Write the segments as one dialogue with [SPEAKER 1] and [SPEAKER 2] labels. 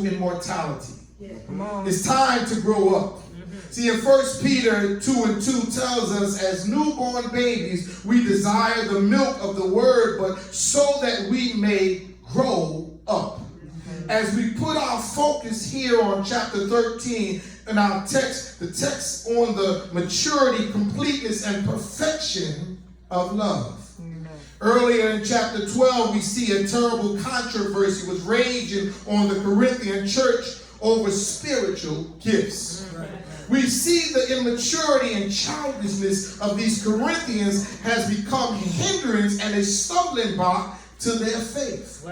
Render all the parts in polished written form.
[SPEAKER 1] immortality. It's time to grow up. See, in 1 Peter 2:2 tells us, as newborn babies, we desire the milk of the word, but so that we may grow up. As we put our focus here on chapter 13 in our text, the text on the maturity, completeness, and perfection of love. Earlier in chapter 12, we see a terrible controversy was raging on the Corinthian church over spiritual gifts. We see the immaturity and childishness of these Corinthians has become hindrance and a stumbling block to their faith.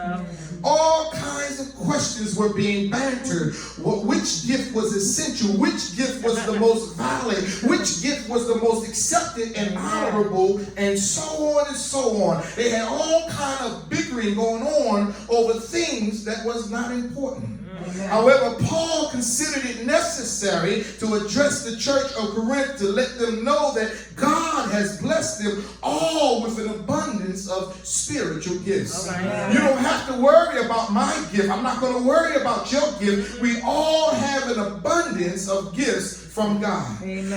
[SPEAKER 1] All kinds of questions were being bantered. Which gift was essential? Which gift was the most valid? Which gift was the most accepted and honorable? And so on and so on. They had all kind of bickering going on over things that was not important. However, Paul considered it necessary to address the church of Corinth to let them know that God has blessed them all with an abundance of spiritual gifts. You don't have to worry about my gift. I'm not going to worry about your gift. We all have an abundance of gifts from God.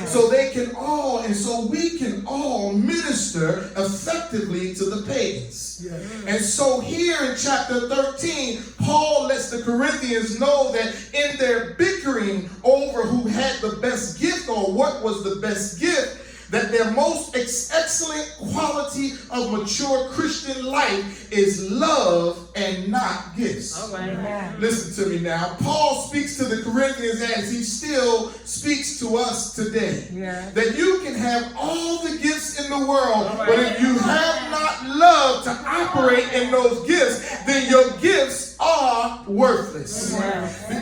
[SPEAKER 1] So they can all, and so we can all minister effectively to the pagans. And so here in chapter 13, Paul lets the Corinthians know that in their bickering over who had the best gift or what was the best gift, that their most excellent quality of mature Christian life is love and not gifts. Listen to me now. Paul speaks to the Corinthians as he still speaks to us today. That you can have all the gifts in the world, but if you have not love to operate in those gifts, then your gifts are worthless.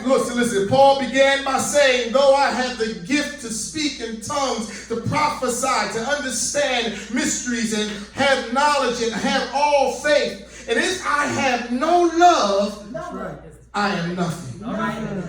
[SPEAKER 1] Listen, Paul began by saying, though I have the gift to speak in tongues, to prophesy, to understand mysteries, and have knowledge, and have all faith, and if I have no love, I am nothing.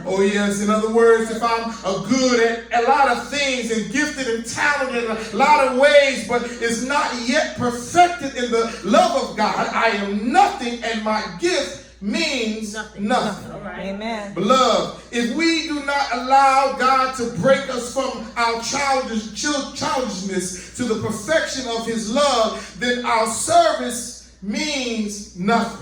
[SPEAKER 1] Oh yes, in other words, if I'm good at a lot of things and gifted and talented in a lot of ways, but is not yet perfected in the love of God, I am nothing, and my gift means nothing.
[SPEAKER 2] Amen.
[SPEAKER 1] Beloved, if we do not allow God to break us from our childishness to the perfection of his love, then our service means nothing.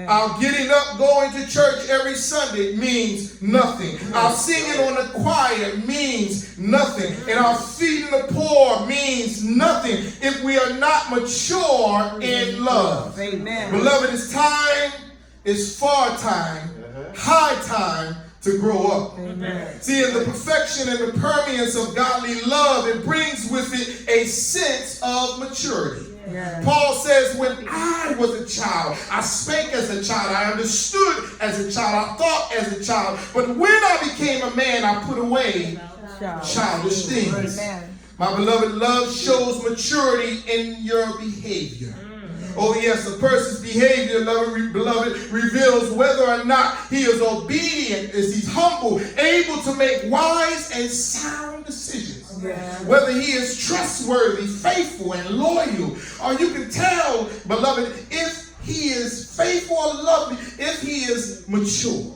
[SPEAKER 1] Our getting up, going to church every Sunday means nothing. Our singing on the choir means nothing. And our feeding the poor means nothing if we are not mature in love. Beloved, it's time, it's far time, high time to grow up. See, in the perfection and the permeance of godly love, it brings with it a sense of maturity. Paul says, when I was a child, I spake as a child, I understood as a child, I thought as a child, but when I became a man, I put away childish things. My beloved, love shows maturity in your behavior. Oh yes, a person's behavior, beloved, reveals whether or not he is obedient, is he's humble, able to make wise and sound decisions. Whether he is trustworthy, faithful, and loyal. Or you can tell, beloved, if he is faithful or loving, if he is mature.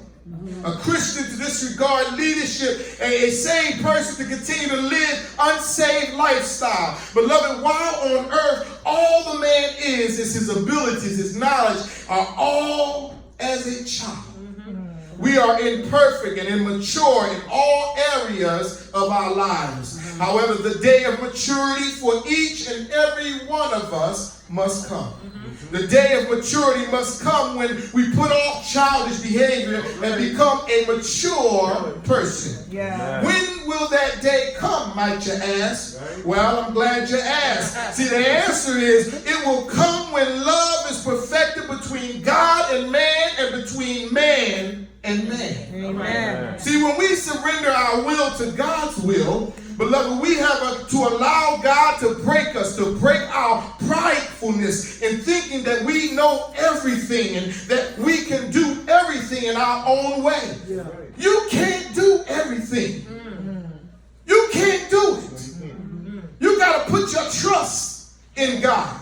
[SPEAKER 1] A Christian to disregard leadership, a saved person to continue to live unsaved lifestyle. Beloved, while on earth, all the man is his abilities, his knowledge are all as a child. We are imperfect and immature in all areas of our lives. However, the day of maturity for each and every one of us must come. The day of maturity must come when we put off childish behavior and become a mature person. When will that day come, might you ask? Well, I'm glad you asked. See, the answer is it will come when love is perfected between God and man and between man and man. See, when we surrender our will to God's will, beloved, we have to allow God to break us, to break our pridefulness in thinking that we know everything and that we can do everything in our own way. You can't do everything. You can't do it. You got to put your trust in God.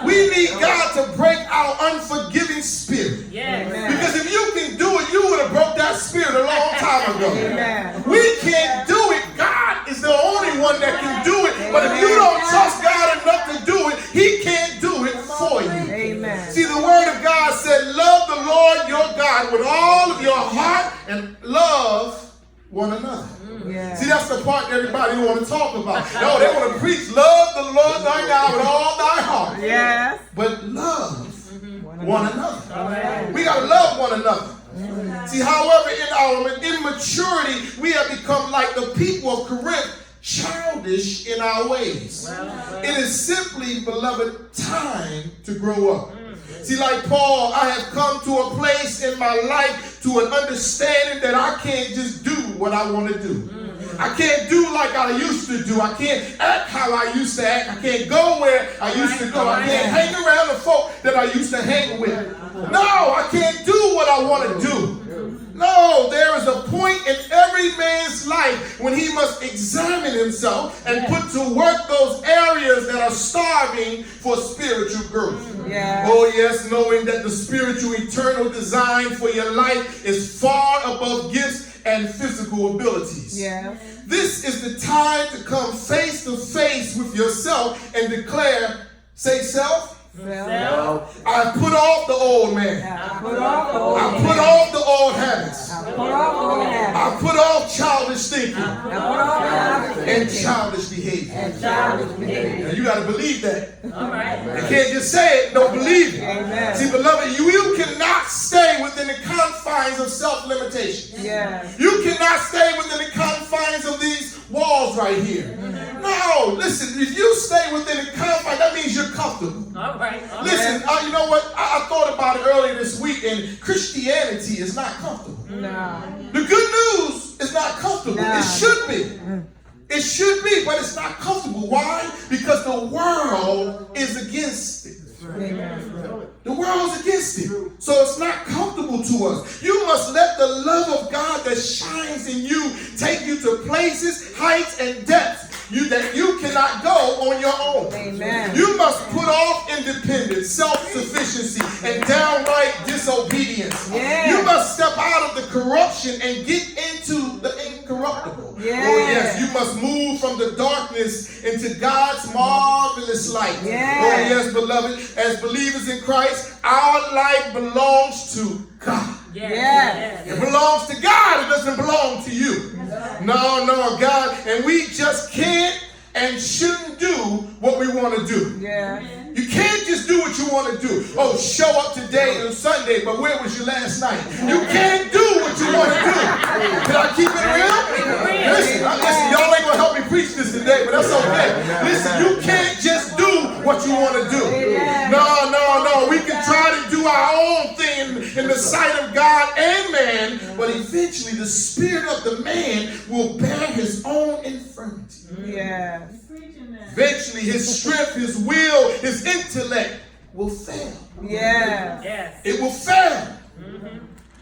[SPEAKER 1] We need God to break our unforgiving spirit. Because if you can do it, you would have broke that spirit a long time ago.
[SPEAKER 2] Amen.
[SPEAKER 1] We can't do it. God is the only one that can do it. But if you don't trust God enough to do it, he can't do it for you.
[SPEAKER 2] Amen.
[SPEAKER 1] See, the word of God said, love the Lord your God with all of your heart and love one another.
[SPEAKER 2] Yeah.
[SPEAKER 1] See, that's the part that everybody don't want to talk about. No, they want to preach, love the Lord thy God with all thy heart.
[SPEAKER 2] Yes.
[SPEAKER 1] But love one another.
[SPEAKER 2] Amen.
[SPEAKER 1] We got to love one another. See, however, in our immaturity, we have become like the people of Corinth, childish in our ways. It is simply, beloved, time to grow up. See, like Paul, I have come to a place in my life to an understanding that I can't just do what I want to do. I can't do like I used to do. I can't act how I used to act. I can't go where I used to go. I can't hang around the folk that I used to hang with. No, I can't do what I want to do. No, there is a point in every man's life when he must examine himself and put to work those areas that are starving for spiritual growth.
[SPEAKER 2] Yeah.
[SPEAKER 1] Oh yes, knowing that the spiritual eternal design for your life is far above gifts and physical abilities.
[SPEAKER 2] Yeah.
[SPEAKER 1] This is the time to come face to face with yourself and declare, say self, I put off the old man.
[SPEAKER 2] I put off the old
[SPEAKER 1] I put off the old habits.
[SPEAKER 2] I put off the old habits.
[SPEAKER 1] I put off childish thinking
[SPEAKER 2] I put off childish
[SPEAKER 1] and
[SPEAKER 2] thinking.
[SPEAKER 1] childish behavior.
[SPEAKER 2] And childish behavior.
[SPEAKER 1] Now you got to believe that.
[SPEAKER 3] All right.
[SPEAKER 1] You can't just say it, don't believe it.
[SPEAKER 2] Amen.
[SPEAKER 1] See, beloved, you cannot stay within the confines of self-limitation.
[SPEAKER 2] Yes.
[SPEAKER 1] You cannot stay within the confines of these walls right here. No, listen, if you stay within the confines, that means you're comfortable.
[SPEAKER 3] All right.
[SPEAKER 1] Listen, you know what? I thought about it earlier this week, and Christianity is not comfortable.
[SPEAKER 2] No.
[SPEAKER 1] The good news is not comfortable.
[SPEAKER 2] No.
[SPEAKER 1] It should be. It should be, but it's not comfortable. Why? Because the world is against it.
[SPEAKER 2] Amen.
[SPEAKER 1] The world's against it. So it's not comfortable to us. You must let the love of God that shines in you take you to places, heights, and depths that you cannot go on your own.
[SPEAKER 2] Amen.
[SPEAKER 1] You must put off independence, self-sufficiency, and downright disobedience.
[SPEAKER 2] Yeah.
[SPEAKER 1] You must step out of the corruption and get into the incorruptible.
[SPEAKER 2] Yeah.
[SPEAKER 1] Oh yes, you must move from the darkness into God's marvelous light.
[SPEAKER 2] Yeah.
[SPEAKER 1] Oh yes, beloved, as believers in Christ, our life belongs to God.
[SPEAKER 2] Yes.
[SPEAKER 1] It belongs to God. It doesn't belong to you. No, God. And we just can't and shouldn't do what we want to do.
[SPEAKER 2] Yeah.
[SPEAKER 1] You can't just do what you want to do. Oh, show up today on Sunday, but where was you last night? You can't do what you want to do. Can I keep it real? Listen, y'all ain't going to help me preach this today, but that's okay. Listen, you can't just do what you want to do. No. We can try to do our own thing in the sight of God and man, but eventually the spirit of the man will bear his own infirmity.
[SPEAKER 2] Yes.
[SPEAKER 1] Eventually his strength, his will, his intellect will fail.
[SPEAKER 2] Yes.
[SPEAKER 3] Yes.
[SPEAKER 1] It will fail.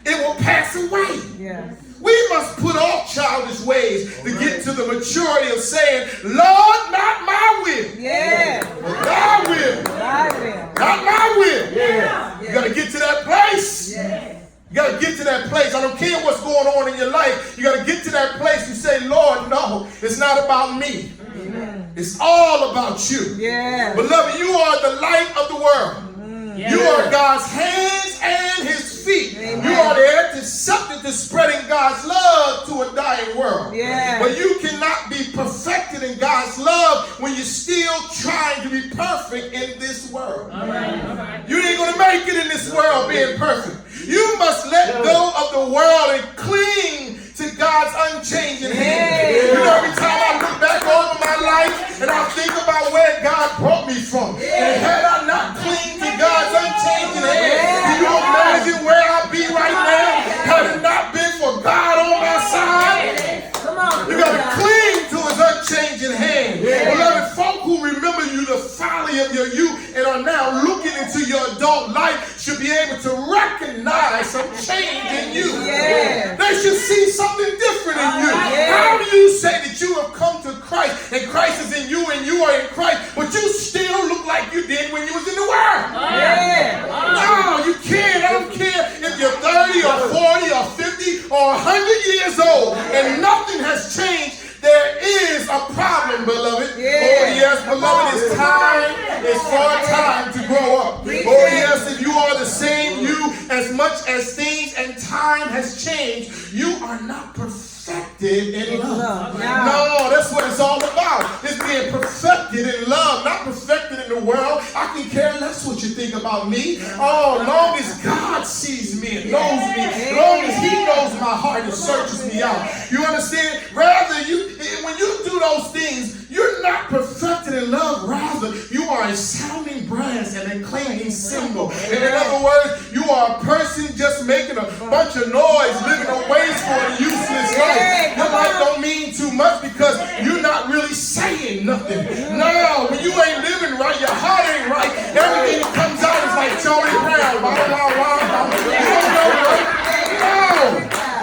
[SPEAKER 1] It will pass away.
[SPEAKER 2] Yes.
[SPEAKER 1] We must put off childish ways to get to the maturity of saying, Lord, not my will,
[SPEAKER 2] Yes.
[SPEAKER 1] but thy will.
[SPEAKER 2] I will.
[SPEAKER 1] Not my will.
[SPEAKER 2] Yeah.
[SPEAKER 1] You got to get to that place.
[SPEAKER 2] Yes.
[SPEAKER 1] You got to get to that place. I don't care what's going on in your life. You got to get to that place and say, Lord, no, it's not about me. It's all about you.
[SPEAKER 2] Yes.
[SPEAKER 1] Beloved, you are the light of the world.
[SPEAKER 3] Yes.
[SPEAKER 1] You are God's hands and his feet.
[SPEAKER 2] Amen.
[SPEAKER 1] You are the interceptor to spreading God's love to a dying world.
[SPEAKER 2] Yes.
[SPEAKER 1] But you cannot be perfected in God's love when you're still trying to be perfect in this world.
[SPEAKER 3] All right.
[SPEAKER 1] You ain't going to make it in this world being perfect. You must let go of the world and cling to God's unchanging hand.
[SPEAKER 2] Yeah.
[SPEAKER 1] You know, every time I look back over my life and I think about where God brought me from, and had I not clinged to God's unchanging hand, can you imagine where I'd be right now had it not been for God on my side?
[SPEAKER 2] Come on.
[SPEAKER 1] You got to cling to his unchanging hand. Beloved, folk who remember you the folly of your youth and are now looking into your adult life should be able to recognize some change in you.
[SPEAKER 2] Yeah.
[SPEAKER 1] They should see something different in you.
[SPEAKER 2] Yeah.
[SPEAKER 1] How do you say that you have come to Christ and Christ is in you and you are in Christ, but you still look like you did when you was in the world?
[SPEAKER 2] Yeah.
[SPEAKER 1] No, you can't. I don't care if you're 30 or 40 or 50 or 100 years old and nothing has changed, there is a problem, beloved.
[SPEAKER 2] Yeah.
[SPEAKER 1] Oh yes, beloved, it's time. It's for time to grow up. Oh yes, if you are the same you as much as things and time has changed, you are not perfected in love. No, that's what it's all about. It's being perfected in love, not perfected in the world. I can care less what you think about me. Oh, long as God sees me and knows me, long as He knows my heart and searches me out. You understand? Rather, when you do those things, you're not perfected in love. Rather, you are a sounding brass and a clanging cymbal. And in other words, you are a person just making a bunch of noise, living a wasteful and useless life. Your life don't mean too much because you're not really saying nothing. No, when you ain't living right, your heart ain't right, everything that comes out is like Charlie Brown. No,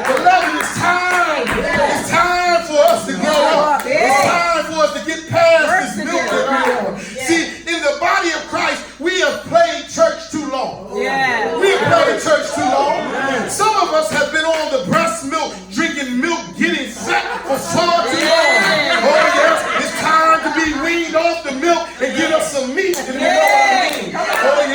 [SPEAKER 1] beloved, it's time. It's time for us to grow up. It's time for us to get past this milk that we're on. See, in the body of Christ, we have played church too long. We have played church too long.